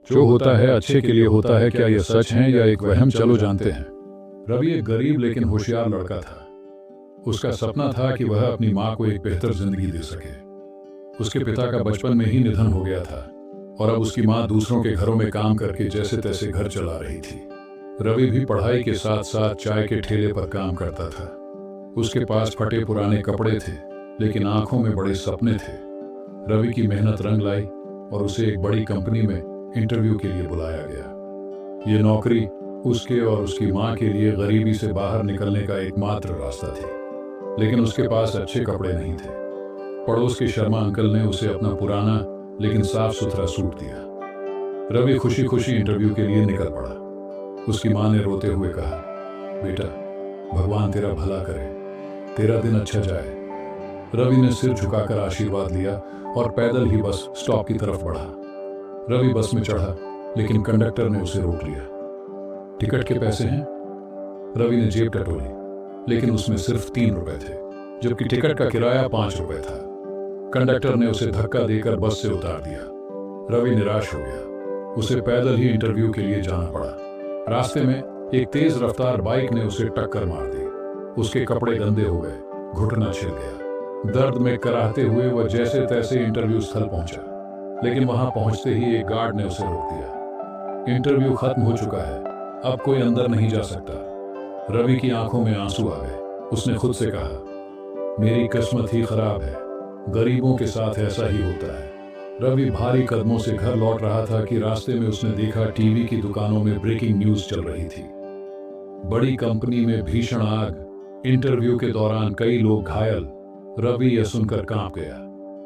जो होता है अच्छे के लिए होता है, क्या यह सच है या एक वहम, चलो जानते हैं। रवि एक गरीब लेकिन होशियार लड़का था। उसका सपना था कि वह अपनी माँ को एक बेहतर जिंदगी दे सके। उसके पिता का बचपन में ही निधन हो गया था और अब उसकी माँ दूसरों के घरों में काम करके जैसे तैसे घर चला रही थी। रवि भी पढ़ाई के साथ साथ चाय के ठेले पर काम करता था। उसके पास फटे पुराने कपड़े थे लेकिन आंखों में बड़े सपने थे। रवि की मेहनत रंग लाई और उसे एक बड़ी कंपनी में इंटरव्यू के लिए बुलाया गया। ये नौकरी उसके और उसकी माँ के लिए गरीबी से बाहर निकलने का एकमात्र रास्ता थी, लेकिन उसके पास अच्छे कपड़े नहीं थे। पड़ोस के शर्मा अंकल ने उसे अपना पुराना लेकिन साफ सुथरा सूट दिया। रवि खुशी खुशी इंटरव्यू के लिए निकल पड़ा। उसकी माँ ने रोते हुए कहा, बेटा, भगवान तेरा भला करे, तेरा दिन अच्छा जाए। रवि ने सिर झुकाकर आशीर्वाद लिया और पैदल ही बस स्टॉप की तरफ बढ़ा। रवि बस में चढ़ा लेकिन कंडक्टर ने उसे रोक लिया। टिकट के पैसे हैं? रवि ने जेब टटोली लेकिन उसमें सिर्फ 3 रुपए थे, जबकि टिकट का किराया 5 रुपए था। कंडक्टर ने उसे धक्का देकर बस से उतार दिया। रवि निराश हो गया। उसे पैदल ही इंटरव्यू के लिए जाना पड़ा। रास्ते में एक तेज रफ्तार बाइक ने उसे टक्कर मार दी। उसके कपड़े गंदे हो गए, घुटना छिल गया। दर्द में कराहते हुए वह जैसे तैसे इंटरव्यू स्थल पहुंचा, लेकिन वहां पहुंचते ही एक गार्ड ने उसे रोक दिया। इंटरव्यू खत्म हो चुका है, अब कोई अंदर नहीं जा सकता। रवि की आंखों में आंसू आ गए। उसने खुद से कहा, मेरी किस्मत ही खराब है, गरीबों के साथ ऐसा ही होता है। रवि भारी कदमों से घर लौट रहा था कि रास्ते में उसने देखा टीवी की दुकानों में ब्रेकिंग न्यूज चल रही थी। बड़ी कंपनी में भीषण आग, इंटरव्यू के दौरान कई लोग घायल। रवि यह सुनकर कांप गया।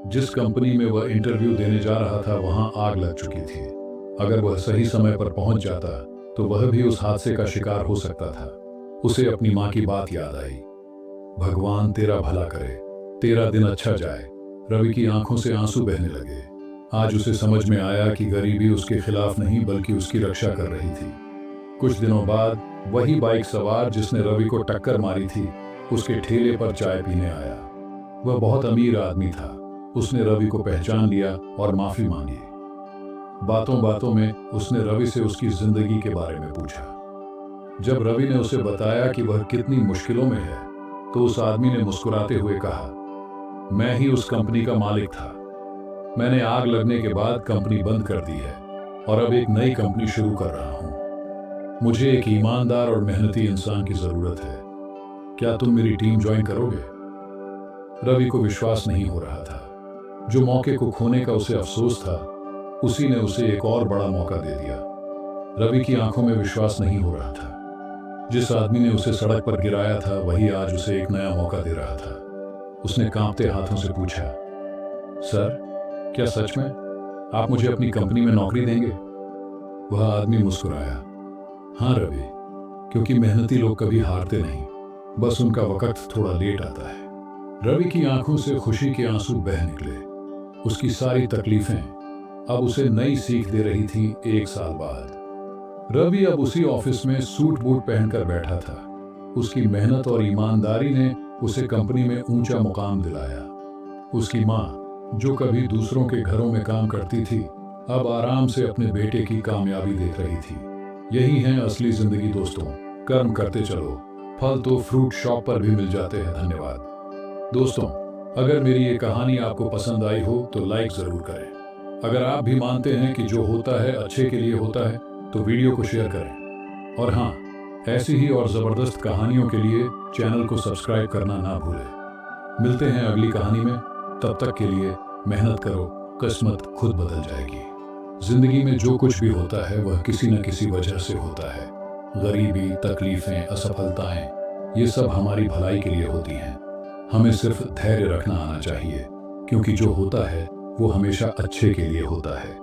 जिस कंपनी में वह इंटरव्यू देने जा रहा था वहां आग लग चुकी थी। अगर वह सही समय पर पहुंच जाता तो वह भी उस हादसे का शिकार हो सकता था। उसे अपनी माँ की बात याद आई, भगवान तेरा भला करे, तेरा दिन अच्छा जाए। रवि की आंखों से आंसू बहने लगे। आज उसे समझ में आया कि गरीबी उसके खिलाफ नहीं बल्कि उसकी रक्षा कर रही थी। कुछ दिनों बाद वही बाइक सवार जिसने रवि को टक्कर मारी थी उसके ठेले पर चाय पीने आया। वह बहुत अमीर आदमी था। उसने रवि को पहचान लिया और माफी मांगी। बातों बातों में उसने रवि से उसकी जिंदगी के बारे में पूछा। जब रवि ने उसे बताया कि वह कितनी मुश्किलों में है तो उस आदमी ने मुस्कुराते हुए कहा, मैं ही उस कंपनी का मालिक था। मैंने आग लगने के बाद कंपनी बंद कर दी है और अब एक नई कंपनी शुरू कर रहा हूं। मुझे एक ईमानदार और मेहनती इंसान की जरूरत है। क्या तुम मेरी टीम ज्वाइन करोगे? रवि को विश्वास नहीं हो रहा था। जो मौके को खोने का उसे अफसोस था, उसी ने उसे एक और बड़ा मौका दे दिया। रवि की आंखों में विश्वास नहीं हो रहा था। जिस आदमी ने उसे सड़क पर गिराया था वही आज उसे एक नया मौका दे रहा था। उसने कांपते हाथों से पूछा, सर, क्या सच में आप मुझे अपनी कंपनी में नौकरी देंगे? वह आदमी मुस्कुराया, हाँ रवि, क्योंकि मेहनती लोग कभी हारते नहीं, बस उनका वक्त थोड़ा लेट आता है। रवि की आंखों से खुशी के आंसू बह निकले। उसकी सारी तकलीफें अब उसे नई सीख दे रही थी। 1 साल बाद रवि अब उसी ऑफिस में सूट बूट पहनकर बैठा था। उसकी मेहनत और ईमानदारी ने उसे कंपनी में ऊंचा मुकाम दिलाया। उसकी माँ, जो कभी दूसरों के घरों में काम करती थी, अब आराम से अपने बेटे की कामयाबी देख रही थी। यही है असली जिंदगी दोस्तों। कर्म करते चलो, फल तो फ्रूट शॉप पर भी मिल जाते हैं। धन्यवाद दोस्तों। अगर मेरी ये कहानी आपको पसंद आई हो तो लाइक जरूर करें। अगर आप भी मानते हैं कि जो होता है अच्छे के लिए होता है तो वीडियो को शेयर करें। और हाँ, ऐसी ही और जबरदस्त कहानियों के लिए चैनल को सब्सक्राइब करना ना भूलें। मिलते हैं अगली कहानी में। तब तक के लिए मेहनत करो, किस्मत खुद बदल जाएगी। जिंदगी में जो कुछ भी होता है वह किसी न किसी वजह से होता है। गरीबी, तकलीफें, असफलताएं, ये सब हमारी भलाई के लिए होती हैं। हमें सिर्फ धैर्य रखना आना चाहिए, क्योंकि जो होता है वो हमेशा अच्छे के लिए होता है।